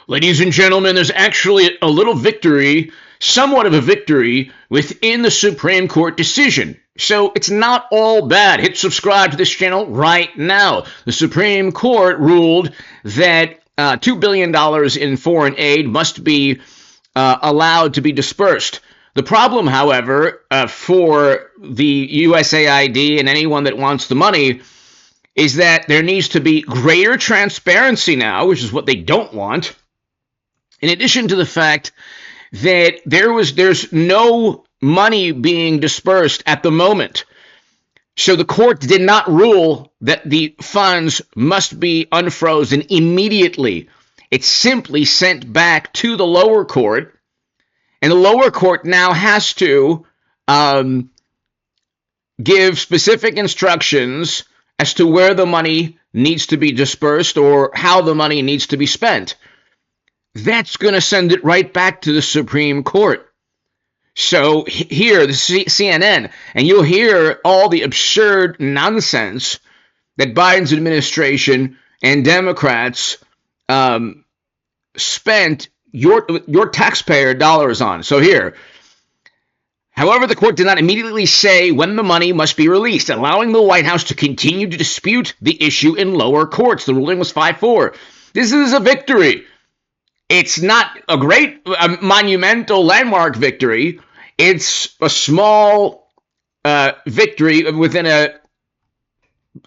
Ladies and gentlemen, there's actually a little victory, somewhat of a victory, within the Supreme Court decision. So it's not all bad. Hit subscribe to this channel right now. The Supreme Court ruled that $2 billion in foreign aid must be allowed to be dispersed. The problem, however, for the USAID and anyone that wants the money is that there needs to be greater transparency now, which is what they don't want. In addition to the fact that there's no money being dispersed at the moment. So the court did not rule that the funds must be unfrozen immediately. It's simply sent back to the lower court, and the lower court now has to give specific instructions as to where the money needs to be dispersed or how the money needs to be spent. That's going to send it right back to the Supreme Court. So here, the CNN, and you'll hear all the absurd nonsense that Biden's administration and Democrats spent your taxpayer dollars on. So here, however, the court did not immediately say when the money must be released, allowing the White House to continue to dispute the issue in lower courts. The ruling was 5-4. This is a victory. It's not a great, monumental landmark victory. It's a small victory within a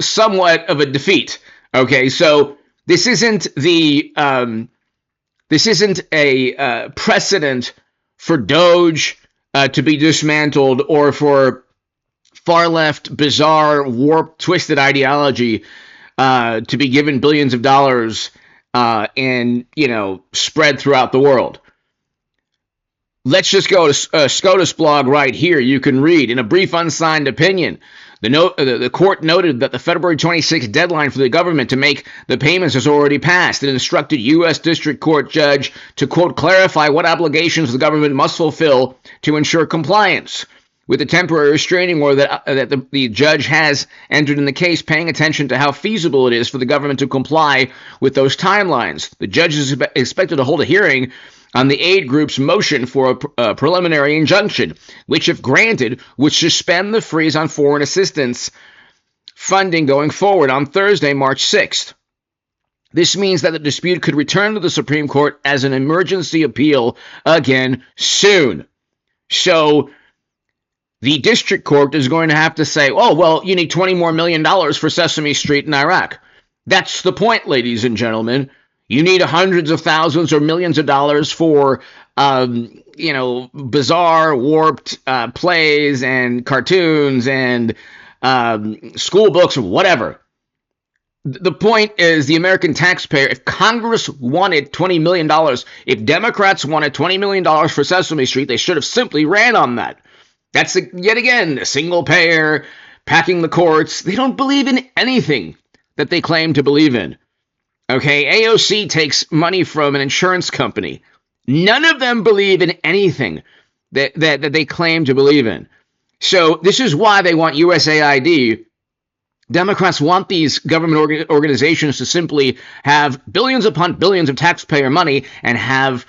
somewhat of a defeat. Okay, so this isn't a precedent for Doge to be dismantled or for far left, bizarre, warped, twisted ideology to be given billions of dollars and, spread throughout the world. Let's just go to SCOTUS blog right here. You can read, in a brief unsigned opinion, the court noted that the February 26th deadline for the government to make the payments has already passed and instructed U.S. District Court judge to, quote, clarify what obligations the government must fulfill to ensure compliance with the temporary restraining order that the judge has entered in the case, paying attention to how feasible it is for the government to comply with those timelines. The judge is expected to hold a hearing on the aid group's motion for a preliminary injunction, which, if granted, would suspend the freeze on foreign assistance funding going forward on Thursday, March 6th. This means that the dispute could return to the Supreme Court as an emergency appeal again soon. So the district court is going to have to say, oh, well, you need $20 million more for Sesame Street in Iraq. That's the point, ladies and gentlemen. You need hundreds of thousands or millions of dollars for, bizarre, warped plays and cartoons and school books or whatever. The point is the American taxpayer, if Congress wanted $20 million, if Democrats wanted $20 million for Sesame Street, they should have simply ran on that. That's, yet again, a single payer, packing the courts. They don't believe in anything that they claim to believe in. Okay, AOC takes money from an insurance company. None of them believe in anything that they claim to believe in. So this is why they want USAID. Democrats want these government organizations to simply have billions upon billions of taxpayer money and have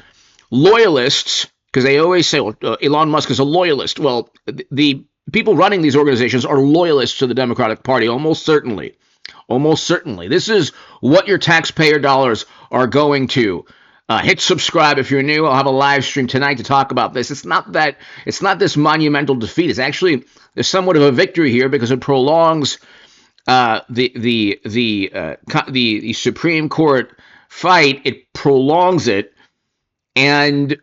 loyalists, because they always say, well, Elon Musk is a loyalist. Well, the people running these organizations are loyalists to the Democratic Party, almost certainly. Almost certainly. This is what your taxpayer dollars are going to. Hit subscribe if you're new. I'll have a live stream tonight to talk about this. It's not this monumental defeat. It's actually there's somewhat of a victory here because it prolongs the Supreme Court fight. It prolongs it, and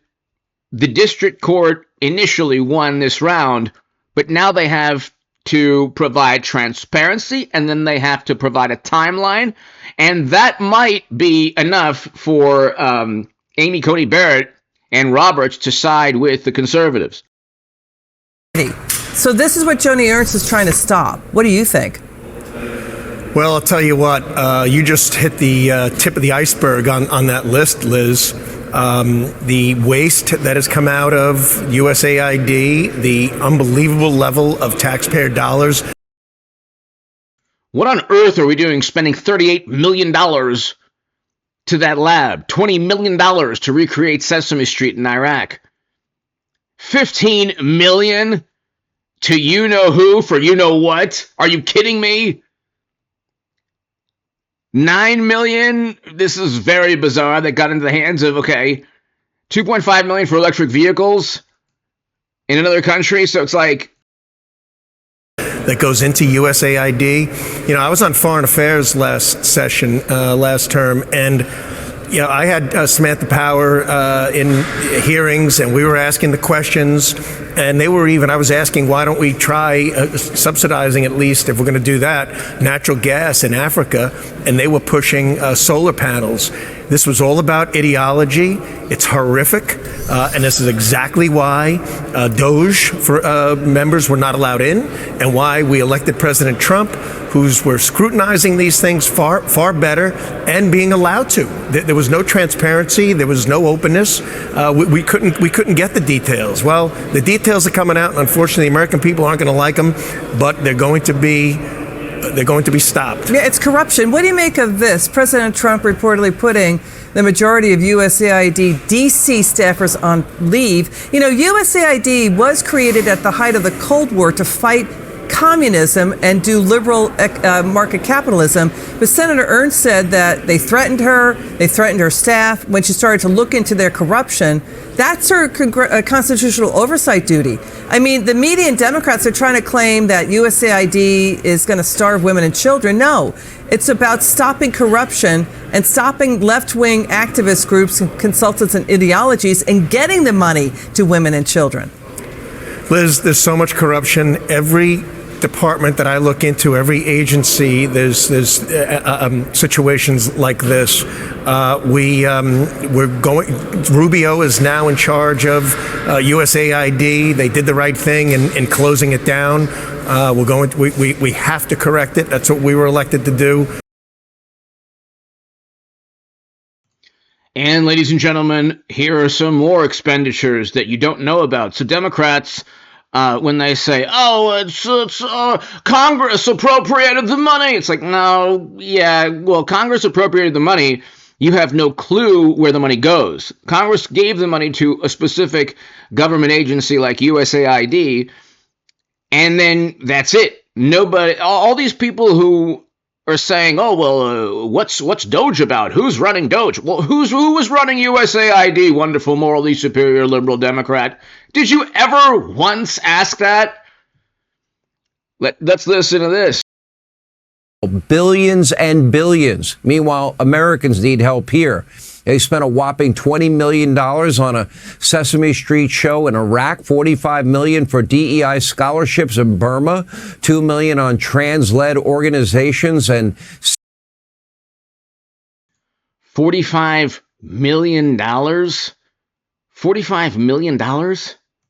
the district court initially won this round, but now they have to provide transparency, and then they have to provide a timeline, and that might be enough for Amy Coney Barrett and Roberts to side with the conservatives. So this is what Joni Ernst is trying to stop. What do you think? Well, I'll tell you what, you just hit the tip of the iceberg on that list, Liz. The waste that has come out of USAID, the unbelievable level of taxpayer dollars. What on earth are we doing spending $38 million to that lab, $20 million to recreate Sesame Street in Iraq, $15 million to you know who for you know what. Are you kidding me? $9 million. This is very bizarre. That got into the hands of, okay, $2.5 million for electric vehicles in another country. So it's like, that goes into USAID. You know, I was on Foreign Affairs last term, and you know, I had Samantha Power in hearings, and we were asking the questions, and I was asking, why don't we try subsidizing, at least, if we're going to do that, natural gas in Africa, and they were pushing solar panels. This was all about ideology. It's horrific, and this is exactly why Doge members were not allowed in, and why we elected President Trump, we're scrutinizing these things far better and being allowed to. There was no transparency. There was no openness. We couldn't get the details. Well, the details are coming out, and unfortunately, the American people aren't going to like them, but they're going to be stopped. Yeah, it's corruption. What do you make of this? President Trump reportedly putting the majority of USAID DC staffers on leave. You know, USAID was created at the height of the Cold War to fight communism and do liberal market capitalism. But Senator Ernst said that they threatened her staff when she started to look into their corruption. That's her constitutional oversight duty. I mean, the media and Democrats are trying to claim that USAID is going to starve women and children. No, it's about stopping corruption and stopping left-wing activist groups and consultants and ideologies and getting the money to women and children. Liz, there's so much corruption. Every department that I look into, every agency, there's situations like this. Rubio is now in charge of USAID. They did the right thing in closing it down. We have to correct it. That's what we were elected to do. And ladies and gentlemen, here are some more expenditures that you don't know about. So Democrats, when they say, oh, it's Congress appropriated the money. It's like, no, yeah, well, Congress appropriated the money. You have no clue where the money goes. Congress gave the money to a specific government agency like USAID, and then that's it. Nobody, all these people who are saying, oh, well, what's Doge about? Who's running Doge? Well, who was running USAID, wonderful, morally superior liberal Democrat? Did you ever once ask that? Let's listen to this. Billions and billions. Meanwhile, Americans need help here. They spent a whopping $20 million on a Sesame Street show in Iraq, $45 million for DEI scholarships in Burma, $2 million on trans-led organizations, and $45 million? $45 million?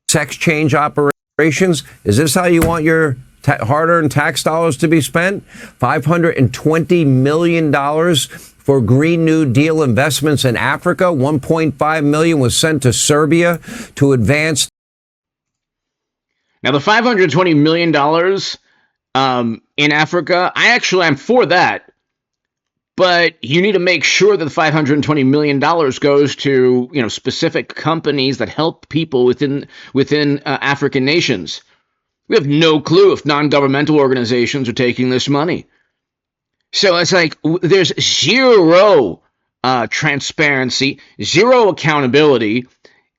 Sex change operations. Is this how you want your hard-earned tax dollars to be spent? $520 million for Green New Deal investments in Africa. $1.5 million was sent to Serbia to advance. Now, the $520 million in Africa, I actually am for that. But you need to make sure that the $520 million goes to, specific companies that help people within African nations. We have no clue if non-governmental organizations are taking this money. So it's like there's zero transparency, zero accountability,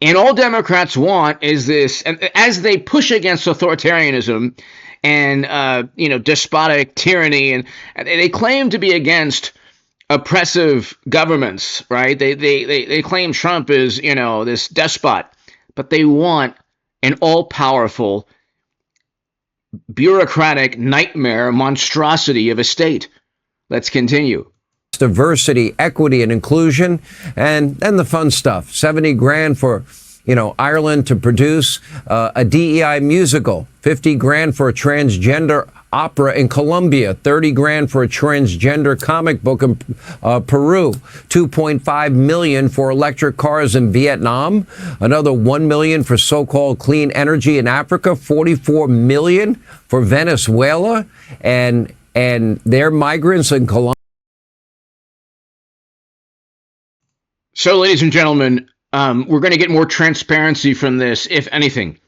and all Democrats want is this. And as they push against authoritarianism and despotic tyranny, and they claim to be against oppressive governments, right? They claim Trump is this despot, but they want an all-powerful, bureaucratic nightmare monstrosity of a state. Let's continue. Diversity, equity, and inclusion, and then the fun stuff. 70 grand for, Ireland to produce a DEI musical. 50 grand for a transgender opera in Colombia. 30 grand for a transgender comic book in Peru. 2.5 million for electric cars in Vietnam. Another 1 million for so-called clean energy in Africa. 44 million for Venezuela and their migrants in Colombia. So, ladies and gentlemen, we're going to get more transparency from this, if anything.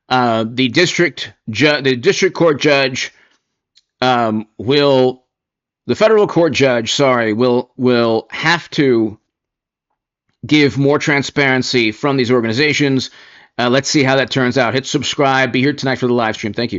The district court judge will, the federal court judge, sorry, will have to give more transparency from these organizations. Let's see how that turns out. Hit subscribe. Be here tonight for the live stream. Thank you.